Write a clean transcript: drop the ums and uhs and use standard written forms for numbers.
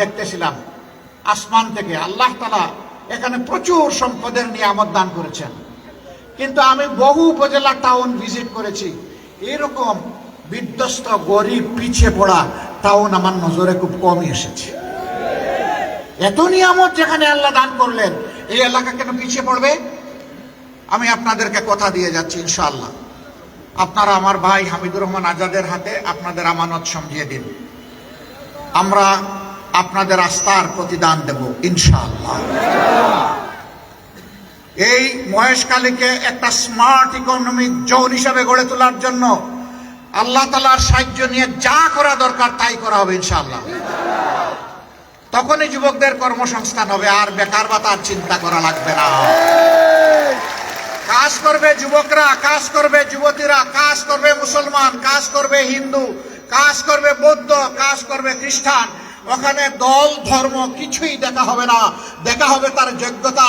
দেখতেছিলাম আসমান থেকে আল্লাহ তাআলা এখানে প্রচুর সম্পদের নিয়ামত দান করেছেন, কিন্তু আমি বহু উপজেলা টাউন ভিজিট করেছি, এরকম বিধ্বস্ত গরিব পিছিয়ে পড়া টাউন আমার নজরে খুব কমই এসেছে। এত নিয়ামত যেখানে আল্লাহ দান করলেন, এই এলাকা কেন পিছিয়ে পড়বে? আমি আপনাদেরকে কথা দিয়ে যাচ্ছি, ইনশাআল্লাহ আপনারা আমার ভাই হামিদুর রহমান আজাদের হাতে আপনাদের আমানত সমঝিয়ে দিন, আমরা আপনাদের আস্থার প্রতিদান দেব ইনশাআল্লাহ। এই মহেশখালীকে একটা স্মার্ট ইকোনমিক জোন হিসাবে গড়ে তোলার জন্য আল্লাহ তাআলার সাহায্য নিয়ে যা করা দরকার তাই করা হবে ইনশাআল্লাহ। তখনই যুবকদের কর্মসংস্থান হবে, আর বেকার ভাতার চিন্তা করা লাগবে না। কাজ করবে যুবকরা, কাজ করবে যুবতীরা, কাজ করবে মুসলমান, কাজ করবে হিন্দু, কাজ করবে বৌদ্ধ, কাজ করবে খ্রিস্টান। ওখানে দল ধর্ম কিছুই দেখা হবে না, দেখা হবে তার যোগ্যতা।